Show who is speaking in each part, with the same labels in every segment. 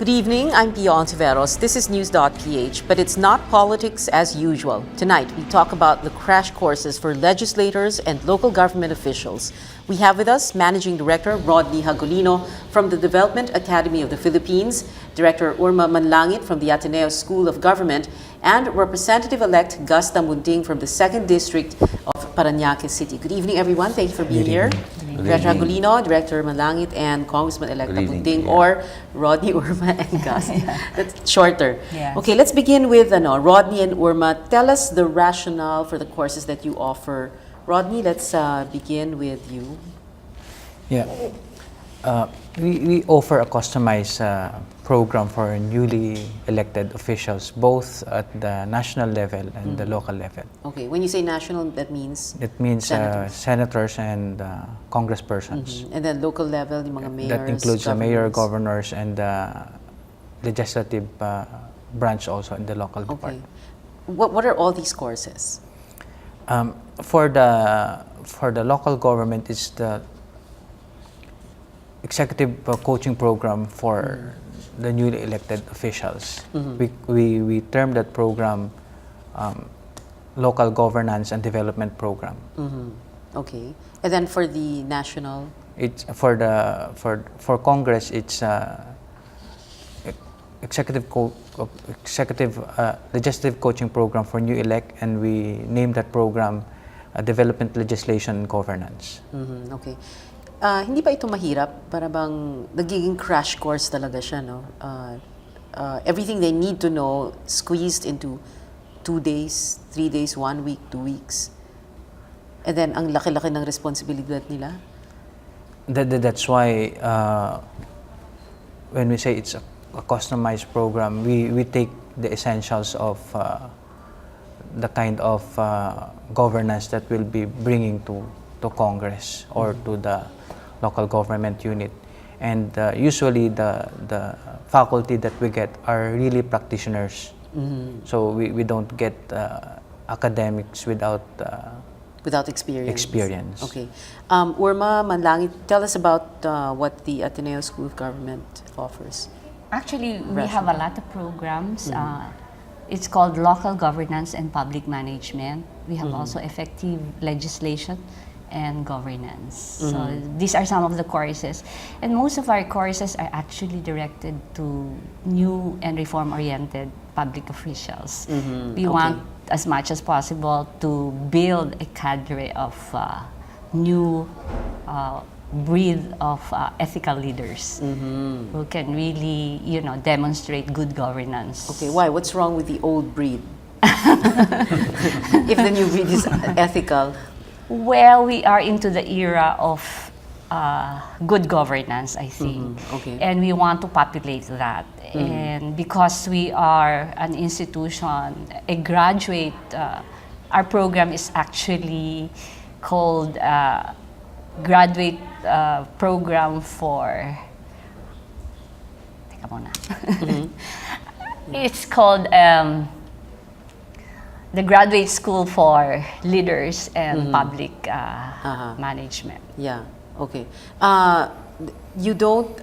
Speaker 1: Good evening, I'm Pia Hontiveros. This is News.PH, but it's not politics as usual. Tonight, we talk about the crash courses for legislators and local government officials. We have with us Managing Director Rodney Hagolino from the Development Academy of the Philippines, Director Urma Manlangit from the Ateneo School of Government, and Representative-elect Gus Tamunding from the 2nd District of Parañaque City. Good evening, everyone. Thank you for being here. Director Hagolino, Director Manlangit, and Congressman-elect Tamunding, or Rodney, Urma, and Gus. That's shorter.
Speaker 2: Yes.
Speaker 1: Okay, let's begin with Rodney and Urma. Tell us the rationale for the courses that you offer. Rodney, let's begin with you.
Speaker 3: Yeah. We offer a customized program for newly elected officials, both at the national level and the local level.
Speaker 1: Okay, when you say national, that means?
Speaker 3: That means senators and congresspersons.
Speaker 1: And then local level, yung mga mayors,
Speaker 3: that includes the mayor, governors, and the legislative branch also in the local department.
Speaker 1: What are all these courses?
Speaker 3: For the local government, it's the executive coaching program for the newly elected officials. We term that program Local Governance and Development Program.
Speaker 1: Okay, and then for the national,
Speaker 3: it's for Congress. It's legislative coaching program for new elect, and we name that program Development Legislation and Governance.
Speaker 1: Okay. Hindi ba ito mahirap? Para bang nagiging crash course talaga siya, no? Everything they need to know squeezed into 2 days, 3 days, 1 week, 2 weeks. And then ang laki-laki ng responsibilidad nila.
Speaker 3: That's why when we say it's a customized program, we take the essentials of the kind of governance that we'll be bringing to Congress or to the local government unit, and usually the faculty that we get are really practitioners. So we don't get academics without experience.
Speaker 1: Okay. Urma Manlangit, tell us about what the Ateneo School of Government offers.
Speaker 2: Actually, we have a lot of programs. It's called Local Governance and Public Management. We have also Effective Legislation and Governance. So these are some of the courses. And most of our courses are actually directed to new and reform-oriented public officials. We want, as much as possible, to build a cadre of new breed of ethical leaders who can really, demonstrate good governance.
Speaker 1: Okay, why? What's wrong with the old breed? If the new breed is ethical.
Speaker 2: Well, we are into the era of good governance, I think.
Speaker 1: Okay.
Speaker 2: And we want to populate that. And because we are an institution, a graduate, our program is actually called Graduate Program for... Teka muna. It's called... the Graduate School for Leaders and Public Management.
Speaker 1: Yeah, okay. You don't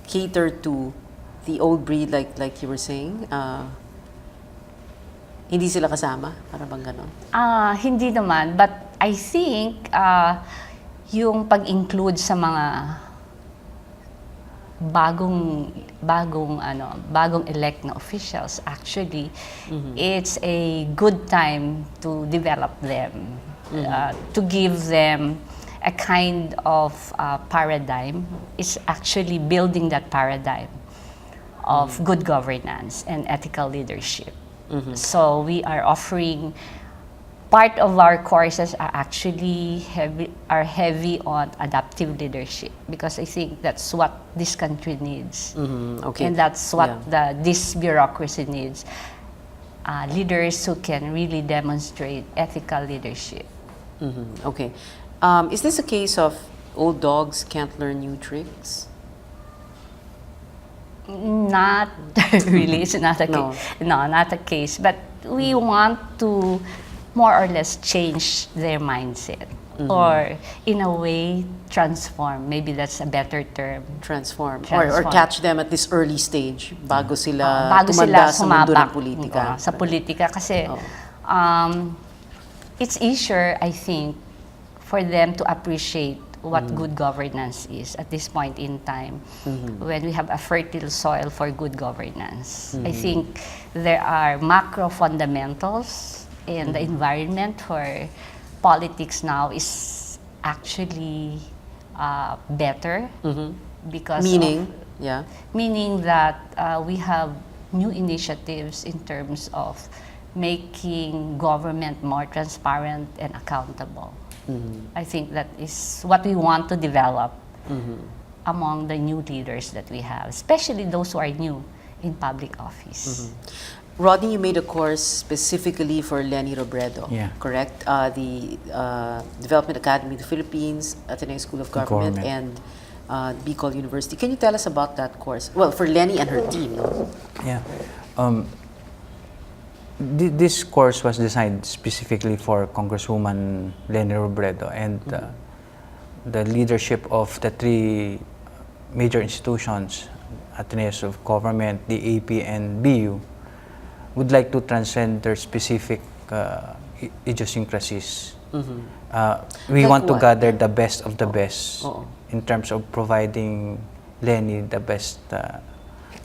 Speaker 1: cater to the old breed like you were saying? Hindi sila kasama? Para bang ganon?
Speaker 2: Hindi naman, but I think yung pag-include sa mga bagong elect na officials, actually, it's a good time to develop them, to give them a kind of paradigm. It's actually building that paradigm of good governance and ethical leadership. So we are offering, part of our courses are actually heavy on adaptive leadership, because I think that's what this country needs.
Speaker 1: Okay.
Speaker 2: And that's what this bureaucracy needs. Leaders who can really demonstrate ethical leadership.
Speaker 1: Okay. Is this a case of old dogs can't learn new tricks?
Speaker 2: Not really. It's not a case. No, not a case. But we want to more or less change their mindset. or in a way transform. Maybe that's a better term.
Speaker 1: Transform. Or
Speaker 2: Transform.
Speaker 1: catch them at this early stage bago sila
Speaker 2: Bago
Speaker 1: tumanda
Speaker 2: sila
Speaker 1: sa mundo ng
Speaker 2: sumabak
Speaker 1: politika.
Speaker 2: sa politika kasi
Speaker 1: Oo.
Speaker 2: it's easier, I think, for them to appreciate what good governance is at this point in time when we have a fertile soil for good governance. I think there are macro fundamentals in the environment for politics now is actually better because
Speaker 1: Meaning,
Speaker 2: of, meaning that we have new initiatives in terms of making government more transparent and accountable. I think that is what we want to develop among the new leaders that we have, especially those who are new in public office.
Speaker 1: Rodney, you made a course specifically for Leni Robredo,
Speaker 3: Yeah.
Speaker 1: correct? The Development Academy of the Philippines, Ateneo School of Government, and Bicol University. Can you tell us about that course? Well, for Leni and her team, no?
Speaker 3: Yeah. This course was designed specifically for Congresswoman Leni Robredo and the leadership of the three major institutions, Ateneos of Government, the AP, and BU, would like to transcend their specific idiosyncrasies. We
Speaker 1: Like
Speaker 3: want to
Speaker 1: what?
Speaker 3: gather the best of the best
Speaker 1: Oo.
Speaker 3: in terms of providing Leni the best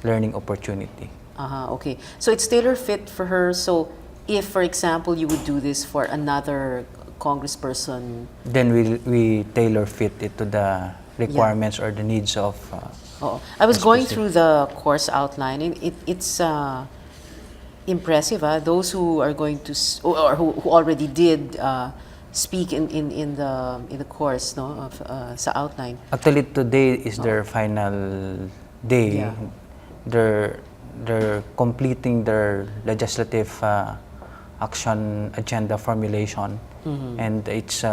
Speaker 3: learning opportunity.
Speaker 1: Okay. So it's tailor fit for her. So if, for example, you would do this for another congressperson,
Speaker 3: Then we tailor fit it to the requirements or the needs of.
Speaker 1: I was going
Speaker 3: specific.
Speaker 1: through the course outline, and it's impressive. Those who are going to, or who already did speak in the course, no, of sa outline.
Speaker 3: Actually, today is their final day.
Speaker 1: Yeah.
Speaker 3: They're completing their legislative action agenda formulation, and it's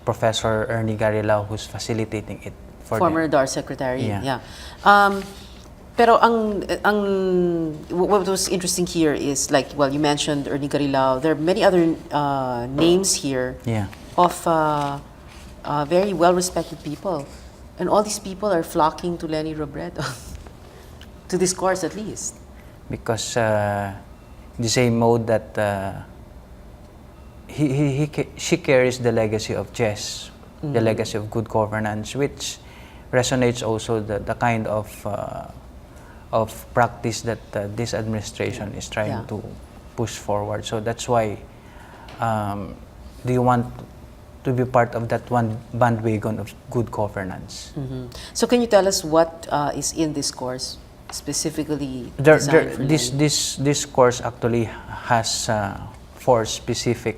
Speaker 3: Professor Ernie Garilao who's facilitating it for
Speaker 1: Former
Speaker 3: them.
Speaker 1: DAR Secretary.
Speaker 3: Yeah.
Speaker 1: Pero what was interesting here is, like, well, you mentioned Ernie Garilao. There are many other names here
Speaker 3: Yeah.
Speaker 1: of very well-respected people, and all these people are flocking to Leni Robredo, to this course at least.
Speaker 3: Because the same mode that she carries the legacy of Jess, the legacy of good governance, which resonates also the kind of practice that this administration is trying to push forward. So that's why do you want to be part of that one bandwagon of good governance?
Speaker 1: So can you tell us what is in this course specifically designed for Leni?
Speaker 3: This course actually has 4 specific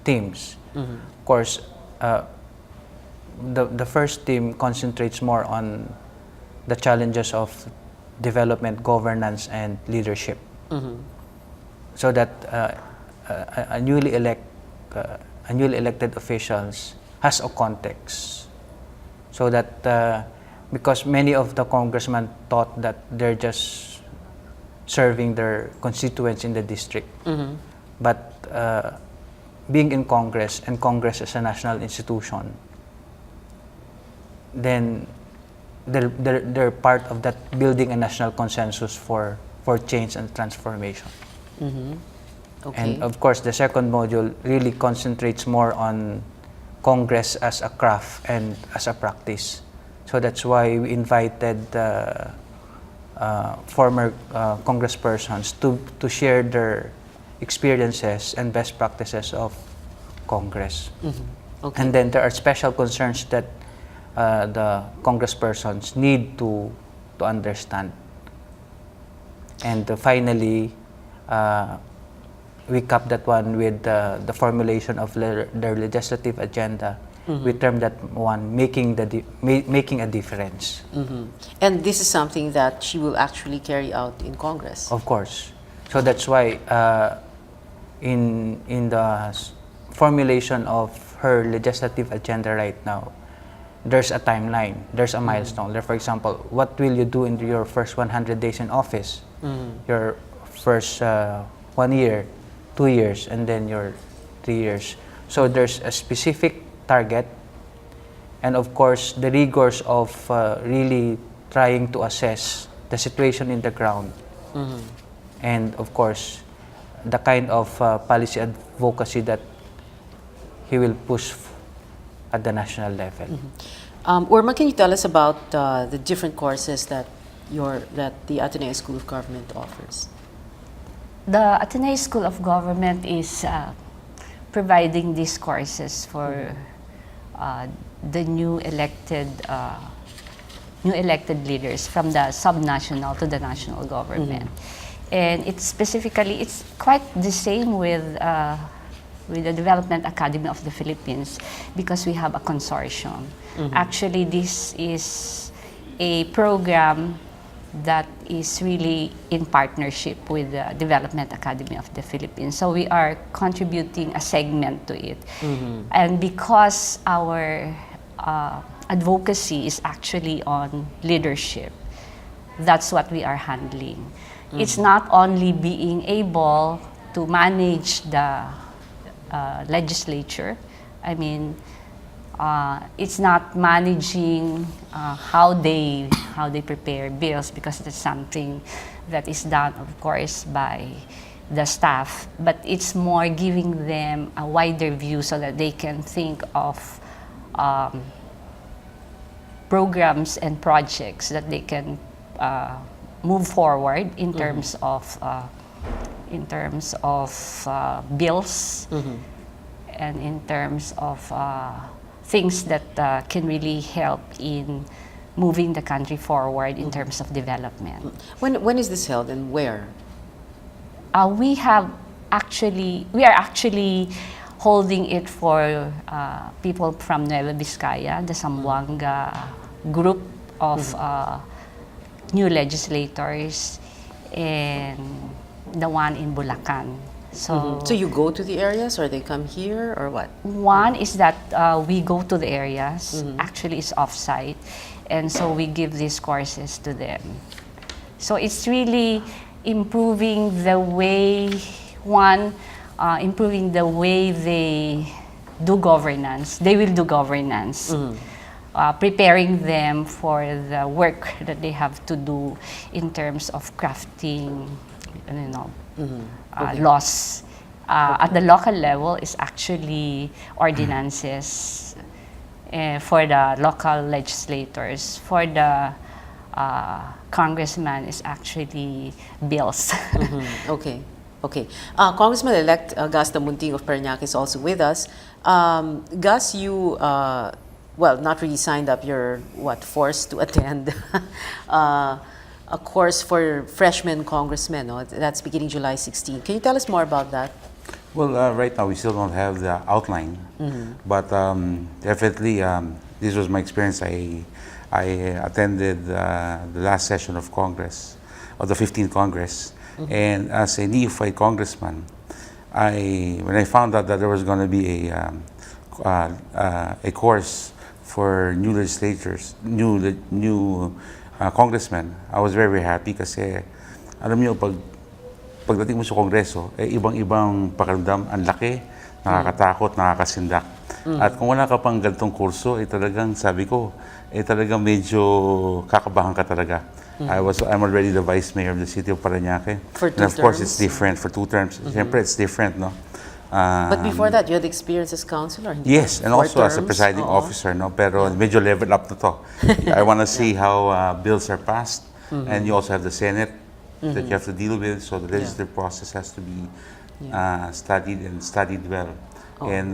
Speaker 3: themes. Of course, the first theme concentrates more on the challenges of development, governance, and leadership. So that a newly elected officials has a context. So that because many of the congressmen thought that they're just serving their constituents in the district. But being in Congress, and Congress is a national institution, then they're part of that building a national consensus for change and transformation.
Speaker 1: Okay.
Speaker 3: And of course, the second module really concentrates more on Congress as a craft and as a practice. So that's why we invited former congresspersons to share their experiences and best practices of Congress.
Speaker 1: Okay.
Speaker 3: And then there are special concerns that the congresspersons need to understand. And finally, we cap that one with the formulation of their legislative agenda. We term that one making a difference.
Speaker 1: And this is something that she will actually carry out in Congress.
Speaker 3: Of course. So that's why in the formulation of her legislative agenda right now, there's a timeline, there's a milestone. There, for example, what will you do in your first 100 days in office? Your first 1 year, 2 years, and then your 3 years. So there's a specific target. And of course, the rigors of really trying to assess the situation in the ground. And of course, the kind of policy advocacy that he will push at the national level.
Speaker 1: Urma, can you tell us about the different courses that the Ateneo School of Government offers?
Speaker 2: The Ateneo School of Government is providing these courses for the new elected leaders from the subnational to the national government. And it's quite the same with the Development Academy of the Philippines, because we have a consortium. Actually, this is a program that is really in partnership with the Development Academy of the Philippines. So we are contributing a segment to it. And because our advocacy is actually on leadership, that's what we are handling. It's not only being able to manage the legislature. I mean, it's not managing how they prepare bills, because that's something that is done, of course, by the staff. But it's more giving them a wider view so that they can think of programs and projects that they can move forward in terms of bills and in terms of things that can really help in moving the country forward in terms of development.
Speaker 1: When is this held and where?
Speaker 2: We are actually holding it for people from Nueva Vizcaya, the Zamboanga group of new legislators, and the one in Bulacan. So
Speaker 1: you go to the areas, or they come here, or what?
Speaker 2: one is that we go to the areas. Actually, it's off-site, and so we give these courses to them. So it's really improving the way they do governance. They will do governance. Preparing them for the work that they have to do in terms of crafting, laws. At the local level is actually ordinances for the local legislators. For the congressman is actually bills.
Speaker 1: Okay. Congressman-elect Gus Tamunting of Parañaque is also with us. Gus, you not really signed up. You're forced to attend a course for freshman congressmen. No? That's beginning July 16. Can you tell us more about that?
Speaker 4: Well, right now we still don't have the outline, but definitely this was my experience. I attended the last session of Congress, of the 15th Congress, and as a neophyte congressman, when I found out that there was going to be a course for new legislators, new congressmen, I was very, very happy kasi alam niyo, pagdating mo sa Kongreso, ibang-ibang pakiramdam, ang laki, nakakatakot, nakakasindak. At kung wala ka pang ganitong kurso, talagang sabi ko, talagang medyo kakabahan ka talaga. I'm already the vice mayor of the city of Parañaque.
Speaker 1: For 2
Speaker 4: and of course,
Speaker 1: terms?
Speaker 4: it's different for 2 terms. Siyempre, it's different, no?
Speaker 1: But before that, you had experience as councilor?
Speaker 4: Yes, and
Speaker 1: 4
Speaker 4: also as a
Speaker 1: terms?
Speaker 4: presiding officer, no? Pero medyo level up na to. I want to see how bills are passed, and you also have the Senate that you have to deal with, so the legislative process has to be studied well. And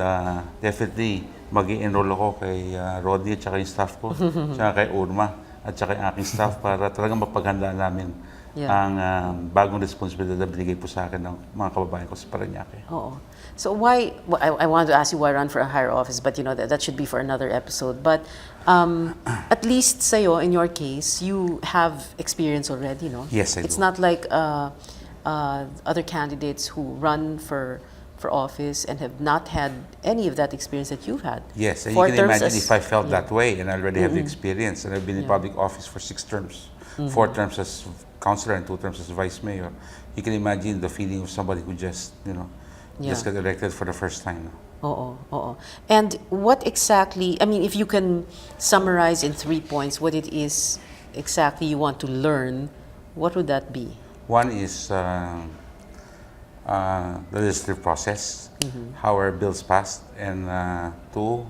Speaker 4: definitely, mag-i-enroll ako kay Rodney at saka yung staff ko, saka kay Urma at saka yung aking staff para talagang mapaghandaan namin ang bagong responsibilidad na binigay po sa akin ng mga kababayan ko sa Parañaque.
Speaker 1: So why, I wanted to ask you why run for a higher office, but that should be for another episode. But at least sa'yo, in your case, you have experience already, no?
Speaker 4: Yes, I do.
Speaker 1: It's not like other candidates who run for office and have not had any of that experience that you've had.
Speaker 4: Yes, and
Speaker 1: 4
Speaker 4: you can
Speaker 1: terms
Speaker 4: imagine if I felt that way and I already have the experience and I've been in public office for 6 terms, 4 terms as councilor and 2 terms as vice mayor. You can imagine the feeling of somebody who just, just got elected for the first time.
Speaker 1: Oo, oo. And what exactly, I mean, if you can summarize in 3 points what it is exactly you want to learn, what would that be?
Speaker 4: One is the legislative process, how are bills passed, and two,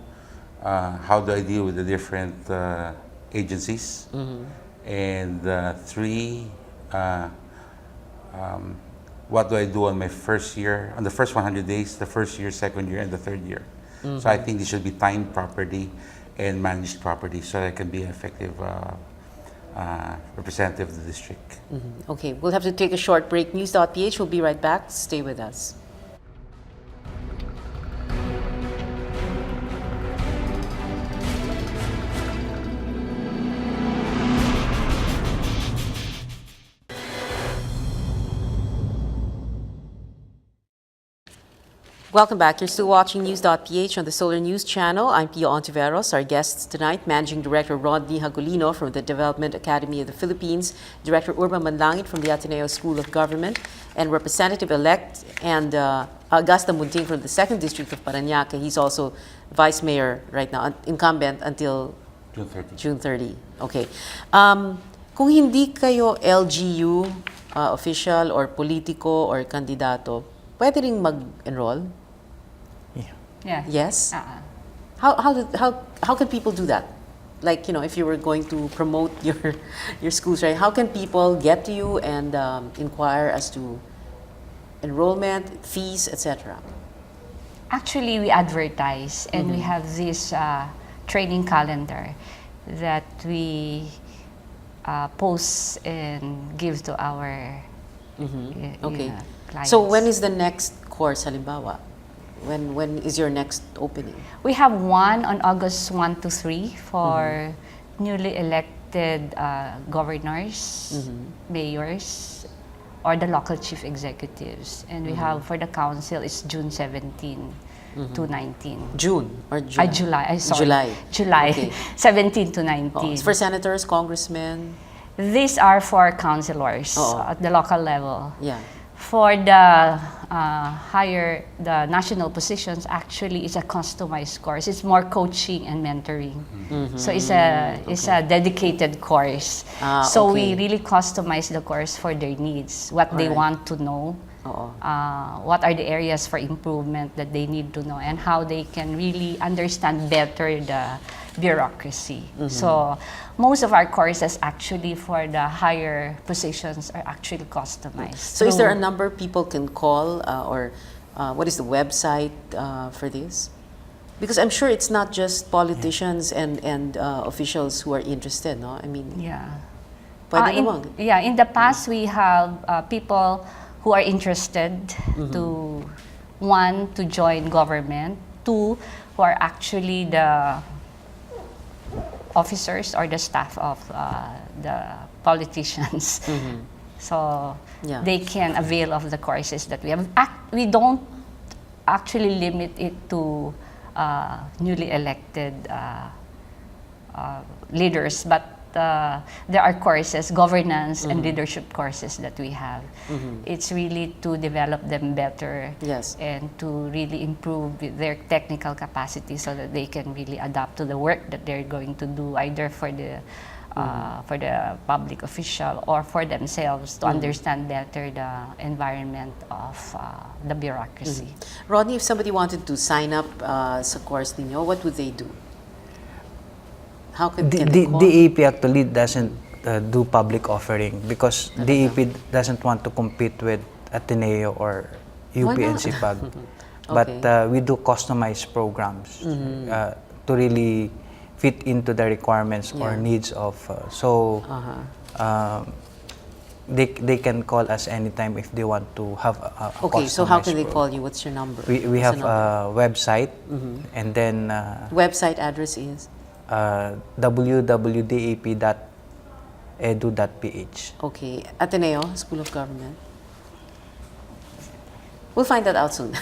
Speaker 4: how do I deal with the different agencies, and three, what do I do on my first year, on the first 100 days, the first year, second year, and the third year. So I think this should be timed properly and managed properly so that I can be an effective representative of the district.
Speaker 1: Okay, we'll have to take a short break. News.PH will be right back. Stay with us. Welcome back. You're still watching News.PH on the Solar News channel. I'm Pia Hontiveros. Our guests tonight, Managing Director Rodney Hagulino from the Development Academy of the Philippines, Director Urban Manlangit from the Ateneo School of Government, and Representative-elect and Augusta Munting from the 2nd District of Parañaque. He's also Vice Mayor right now, incumbent until
Speaker 4: June 30.
Speaker 1: June 30. Okay. Kung hindi kayo LGU official or politiko or kandidato, pwede ring mag-enroll?
Speaker 2: Yeah.
Speaker 1: Yes? How can people do that? Like, if you were going to promote your schools, right? How can people get to you and inquire as to enrollment, fees, etc.?
Speaker 2: Actually, we advertise and we have this training calendar that we post and give to our
Speaker 1: Okay.
Speaker 2: clients.
Speaker 1: So when is the next course, halimbawa? When is your next opening?
Speaker 2: We have one on August 1 to 3 for newly elected governors, mayors, or the local chief executives. And we have for the council, it's June 17 to 19.
Speaker 1: June or July?
Speaker 2: July. Sorry.
Speaker 1: July.
Speaker 2: July.
Speaker 1: Okay.
Speaker 2: 17 to
Speaker 1: Oh,
Speaker 2: 19.
Speaker 1: it's for senators, congressmen?
Speaker 2: These are for councilors
Speaker 1: Oo.
Speaker 2: at the local level.
Speaker 1: Yeah.
Speaker 2: For the the national positions, actually, it's a customized course. It's more coaching and mentoring. So it's a dedicated course. So we
Speaker 1: okay.
Speaker 2: really customize the course for their needs, what they
Speaker 1: Alright.
Speaker 2: want to know,
Speaker 1: Oo.
Speaker 2: what are the areas for improvement that they need to know, and how they can really understand better the bureaucracy. So most of our courses actually for the higher positions are actually customized.
Speaker 1: So is there a
Speaker 2: through-
Speaker 1: number people can call or what is the website for this? Because I'm sure it's not just politicians and officials who are interested, no? I mean,
Speaker 2: Yeah.
Speaker 1: pwede naman.
Speaker 2: In the past we have people who are interested to, one, to join government, two, who are actually the officers or the staff of the politicians. So
Speaker 1: Yeah.
Speaker 2: they can avail of the courses that we have. We don't actually limit it to newly elected leaders, but there are courses, governance and leadership courses that we have. It's really to develop them better
Speaker 1: Yes.
Speaker 2: and to really improve their technical capacity so that they can really adapt to the work that they're going to do, either for the public official or for themselves to understand better the environment of the bureaucracy.
Speaker 1: Rodney, if somebody wanted to sign up sa course ninyo, what would they do? How can they call?
Speaker 3: DEP actually doesn't do public offering because DEP doesn't want to compete with Ateneo or UP and
Speaker 1: not?
Speaker 3: CPAG.
Speaker 1: Okay.
Speaker 3: But we do customized programs to really fit into the requirements or
Speaker 1: Yeah.
Speaker 3: needs of. They can call us anytime if they want to have a
Speaker 1: Okay, so how can they
Speaker 3: customized
Speaker 1: call you? What's your number?
Speaker 3: We
Speaker 1: What's
Speaker 3: have
Speaker 1: the number?
Speaker 3: a website and then
Speaker 1: Website address is?
Speaker 3: www.dap.edu.ph.
Speaker 1: Okay, Ateneo, School of Government. We'll find that out soon.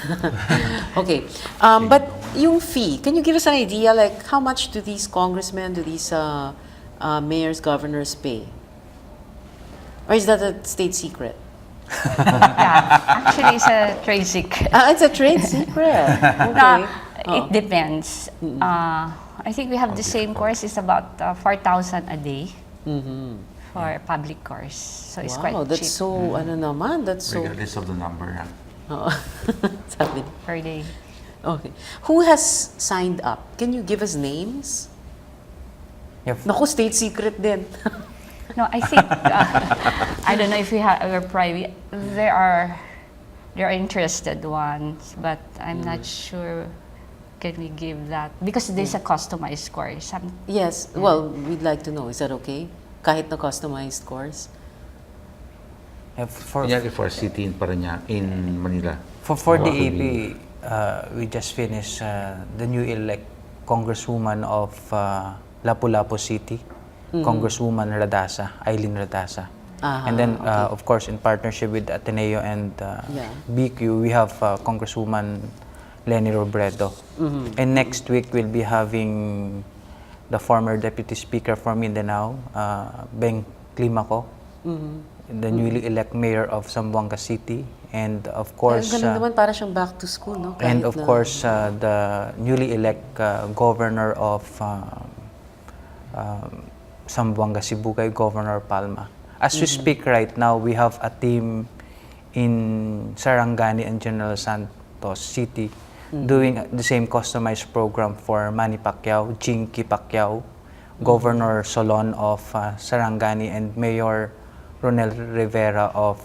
Speaker 1: Okay, but yung fee, can you give us an idea, like how much do these congressmen, do these mayors, governors pay? Or is that a state secret?
Speaker 2: Yeah, actually, it's a trade secret.
Speaker 1: It's a trade secret. Okay.
Speaker 2: It depends. I think we have the same course. It's about 4,000 a day for public course. So it's quite
Speaker 1: Wow, that's
Speaker 2: cheap
Speaker 1: so, ano naman, that's so,
Speaker 4: Regardless of the number.
Speaker 1: Oo. Sabi.
Speaker 2: per day.
Speaker 1: Okay. Who has signed up? Can you give us names?
Speaker 3: Yeah,
Speaker 1: Naku, state secret din.
Speaker 2: No, I think I don't know if we have a private. There are interested ones, but I'm not sure. Can we give that because there's a customized course?
Speaker 1: Yes, well, we'd like to know. Is that okay? Kahit na customized course?
Speaker 3: yeah,
Speaker 4: Kunyari for city in Parañaque, in Manila.
Speaker 3: for the
Speaker 4: What would
Speaker 3: AP,
Speaker 4: be-
Speaker 3: we just finished the new elect Congresswoman of Lapu-Lapu City, Congresswoman Radasa, Eileen Radasa. And then,
Speaker 1: okay.
Speaker 3: of course, in partnership with Ateneo and
Speaker 1: Yeah.
Speaker 3: BQ, we have Congresswoman Lenny Robredo. And next week, we'll be having the former Deputy Speaker for Mindanao, Beng Climaco, the newly elect Mayor of Zamboanga City, and of course,
Speaker 1: Ganun naman, para siyang back to school, no?
Speaker 3: and
Speaker 1: Kahit
Speaker 3: of
Speaker 1: na-
Speaker 3: course, the newly elect Governor of Zamboanga, Sibugay, Governor Palma. As we speak right now, we have a team in Sarangani and General Santos City doing the same customized program for Manny Pacquiao, Jinky Pacquiao, Governor Solon of Sarangani, and Mayor Ronel Rivera of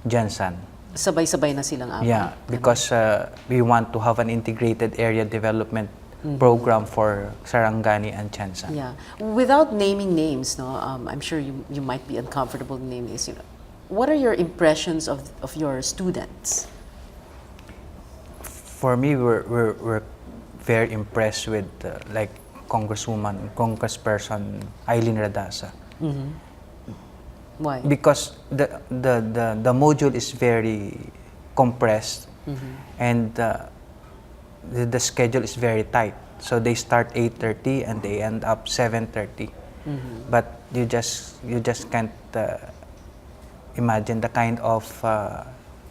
Speaker 3: Jansan.
Speaker 1: Sabay-sabay na silang apat.
Speaker 3: Yeah, because we want to have an integrated area development program for Sarangani and Jansan.
Speaker 1: Yeah. Without naming names, no, I'm sure you might be uncomfortable naming this. You know, what are your impressions of your students?
Speaker 3: For me, we're very impressed with like Congressperson Eileen Radasa.
Speaker 1: Why?
Speaker 3: Because the module is very compressed and the schedule is very tight. So they start 8:30 and they end up 7:30. But you just can't imagine the kind of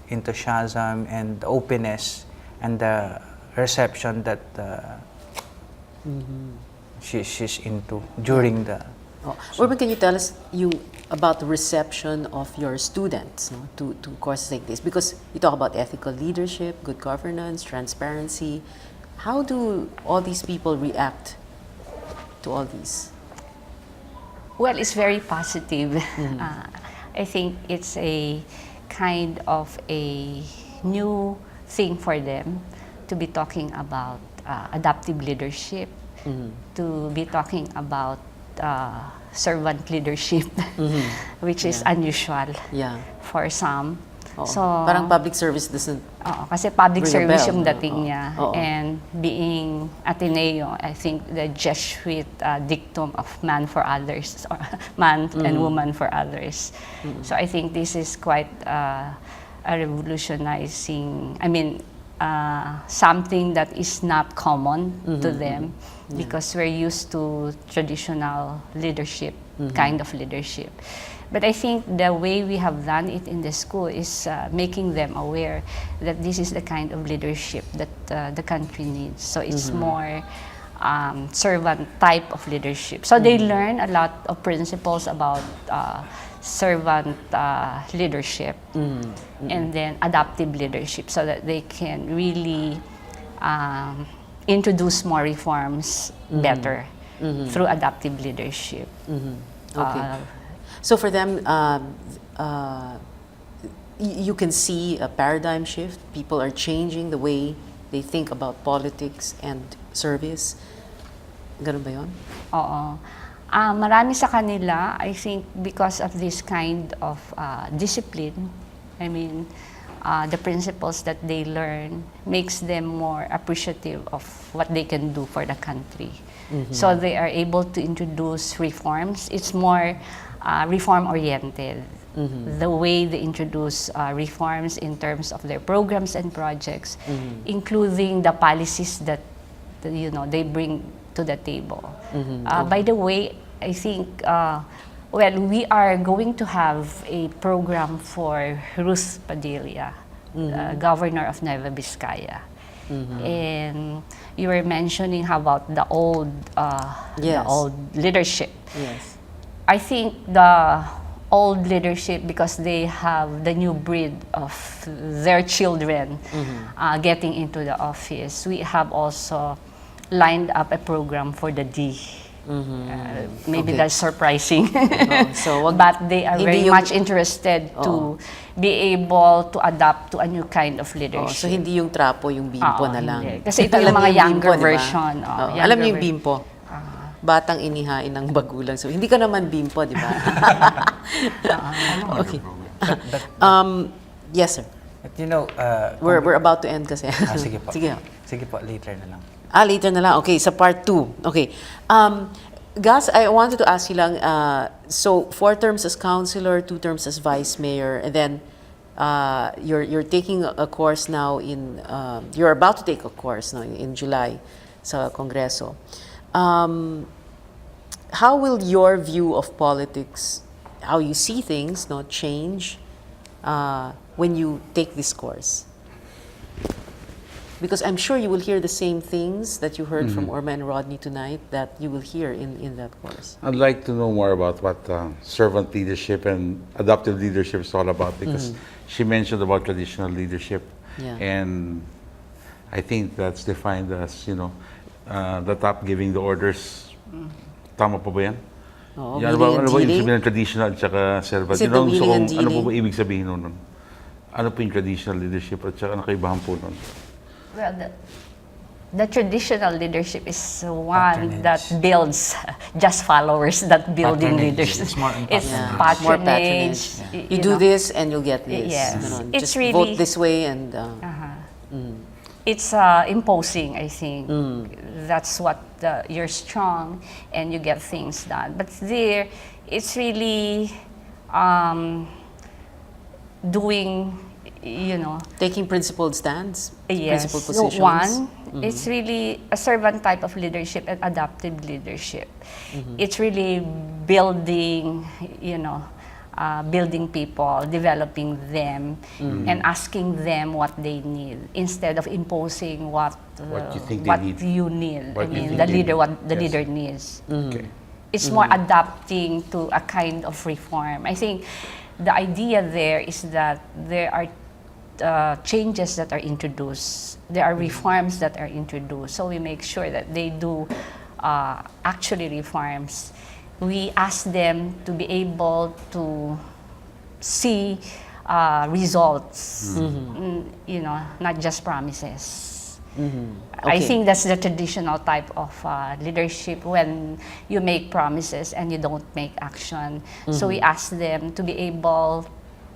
Speaker 3: enthusiasm and openness and the reception that she's into during the.
Speaker 1: Oh. Urban, can you tell us about the reception of your students, no, to courses like this? Because you talk about ethical leadership, good governance, transparency. How do all these people react to all these?
Speaker 2: Well, it's very positive. I think it's a kind of a new thing for them to be talking about adaptive leadership, to be talking about servant leadership, which is unusual
Speaker 1: Yeah.
Speaker 2: for some.
Speaker 1: Oo.
Speaker 2: So,
Speaker 1: Parang public service doesn't.
Speaker 2: oo, kasi public
Speaker 1: Ring a
Speaker 2: service
Speaker 1: bell,
Speaker 2: yung
Speaker 1: no?
Speaker 2: dating
Speaker 1: Oo.
Speaker 2: niya.
Speaker 1: Oo.
Speaker 2: And being Ateneo, I think the Jesuit dictum of man for others, or man and woman for others. So I think this is quite a revolutionizing, something that is not common to them because we're used to traditional leadership, kind of leadership. But I think the way we have done it in the school is making them aware that this is the kind of leadership that the country needs. So it's more servant type of leadership. So they learn a lot of principles about servant leadership and then adaptive leadership so that they can really introduce more reforms better through adaptive leadership.
Speaker 1: Okay. So for them, you can see a paradigm shift. People are changing the way they think about politics and service. Ganun ba yun?
Speaker 2: Oo. Marami sa kanila, I think because of this kind of discipline, the principles that they learn makes them more appreciative of what they can do for the country. So they are able to introduce reforms. It's more reform-oriented. The way they introduce reforms in terms of their programs and projects, including the policies that they bring to the table. By the way, I think Well, we are going to have a program for Ruth Padilla, Governor of Nueva Vizcaya. And you were mentioning how about the old leadership.
Speaker 1: Yes.
Speaker 2: I think the old leadership, because they have the new breed of their children getting into the office, we have also lined up a program for the D. Maybe
Speaker 1: Okay.
Speaker 2: that's surprising.
Speaker 1: So
Speaker 2: but they are
Speaker 1: hindi
Speaker 2: very
Speaker 1: yung-
Speaker 2: much interested to be able to adapt to a new kind of
Speaker 1: Oh,
Speaker 2: leadership.
Speaker 1: so hindi yung trapo, yung bimpo
Speaker 2: Oo,
Speaker 1: na lang.
Speaker 2: hindi. Kasi ito
Speaker 1: Alam
Speaker 2: yung mga
Speaker 1: niyo
Speaker 2: younger
Speaker 1: bimpo, di ba?
Speaker 2: version.
Speaker 1: Oo, alam niyo yung
Speaker 2: Younger
Speaker 1: bimpo? Batang inihain ng bagulang. So, hindi ka naman bimpo, di ba? Okay. Yes, sir.
Speaker 3: But you know,
Speaker 1: We're about to end kasi.
Speaker 3: sige po.
Speaker 1: Sige.
Speaker 3: Sige po, later na lang.
Speaker 1: Later na lang. Okay, sa part 2. Okay. Gus, I wanted to ask you lang, so 4 terms as councilor, 2 terms as vice mayor, and then you're taking a course now in, you're about to take a course now in July sa Kongreso. How will your view of politics, how you see things, no, change when you take this course? Because I'm sure you will hear the same things that you heard from Orma and Rodney tonight that you will hear in that course.
Speaker 4: I'd like to know more about what servant leadership and adaptive leadership is all about, because she mentioned about traditional leadership,
Speaker 1: Yeah.
Speaker 4: and I think that's defined as, the top giving the orders. Tama po ba yan?
Speaker 1: Oo,
Speaker 4: Yan,
Speaker 1: wheeling and
Speaker 4: ano ba ibig
Speaker 1: dealing.
Speaker 4: sabihin ng traditional at saka servant?
Speaker 1: Is it
Speaker 4: Yun
Speaker 1: the
Speaker 4: ang gusto
Speaker 1: wheeling and
Speaker 4: kong- ano po ba
Speaker 1: dealing?
Speaker 4: ibig sabihin nun? Ano po yung traditional leadership at saka ano kaibahan po nun?
Speaker 2: Well, the traditional leadership is one that builds just followers, that building
Speaker 3: Patronage.
Speaker 2: leaders.
Speaker 3: It's more in
Speaker 2: It's
Speaker 3: patronage.
Speaker 1: More
Speaker 2: patronage.
Speaker 1: You do this and you'll get this.
Speaker 2: Yes.
Speaker 1: Ganon.
Speaker 2: It's
Speaker 1: Just
Speaker 2: really-
Speaker 1: vote this way and...
Speaker 2: It's imposing, I think. That's what you're strong and you get things done. But there, it's really doing,
Speaker 1: taking principled stands,
Speaker 2: yes.
Speaker 1: principled
Speaker 2: So
Speaker 1: positions.
Speaker 2: one, it's really a servant type of leadership and adaptive leadership. It's really building, building people, developing them, and asking them what they need instead of imposing what
Speaker 4: you think they need.
Speaker 2: you need.
Speaker 4: What
Speaker 2: I
Speaker 4: you
Speaker 2: mean,
Speaker 4: think
Speaker 2: the
Speaker 4: they
Speaker 2: leader,
Speaker 4: need.
Speaker 2: what the
Speaker 4: Yes.
Speaker 2: leader needs.
Speaker 4: Okay.
Speaker 2: It's more adapting to a kind of reform. I think the idea there is that there are changes that are introduced. There are reforms that are introduced. So we make sure that they do actually reforms. We ask them to be able to see results, not just promises. I
Speaker 1: Okay.
Speaker 2: think that's the traditional type of leadership, when you make promises and you don't make action. So we ask them to be able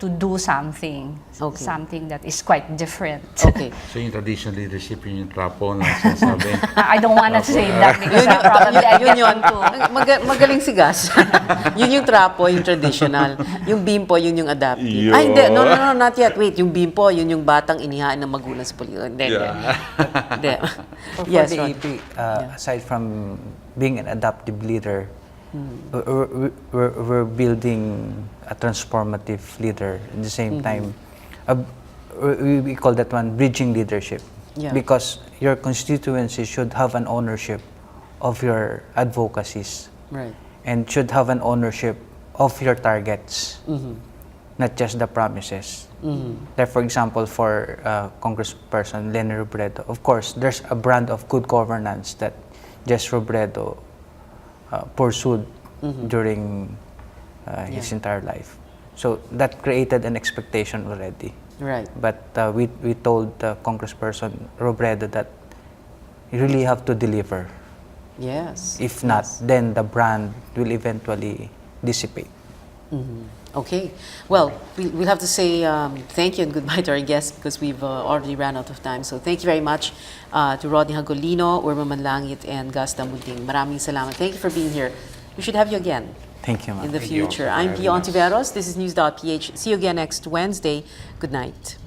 Speaker 2: to do something,
Speaker 1: Okay.
Speaker 2: something that is quite different.
Speaker 1: Okay.
Speaker 4: So yung traditional leadership, yun yung trapo na sinasabi.
Speaker 2: I don't want to say that because probably I
Speaker 1: Yun
Speaker 2: get
Speaker 1: yun.
Speaker 2: into
Speaker 1: Magaling si Gus. Yun yung trapo, yung traditional. Yung bimpo, yun yung adaptive.
Speaker 4: Yun.
Speaker 1: Ay, hindi. No, not yet. Wait, yung bimpo, yun yung batang inihaan ng magulang sa politika. Hindi, hindi.
Speaker 3: For
Speaker 1: Yes,
Speaker 3: the
Speaker 1: Rod.
Speaker 3: EP, aside from being an adaptive leader, we're building a transformative leader. At the same time, we call that one bridging leadership.
Speaker 1: Yeah.
Speaker 3: Because your constituency should have an ownership of your advocacies.
Speaker 1: Right.
Speaker 3: And should have an ownership of your targets, not just the promises. Like for example, for Congressperson Lenny Robredo, of course, there's a brand of good governance that Jess Robredo pursued during his entire life. So that created an expectation already.
Speaker 1: Right.
Speaker 3: But we told Congressperson Robredo that you really have to deliver.
Speaker 1: Yes.
Speaker 3: If not, then the brand will eventually dissipate.
Speaker 1: Okay. Well, we'll have to say thank you and goodbye to our guests because we've already ran out of time. So thank you very much to Rodney Hagolino, Urma Manlangit, and Gus Damuding. Maraming salamat. Thank you for being here. We should have you again
Speaker 3: Thank you, ma'am.
Speaker 1: in the
Speaker 4: Thank you
Speaker 1: future.
Speaker 4: also for
Speaker 1: I'm
Speaker 4: having
Speaker 1: Pia
Speaker 4: us.
Speaker 1: Hontiveros. This is News.PH. See you again next Wednesday. Good night.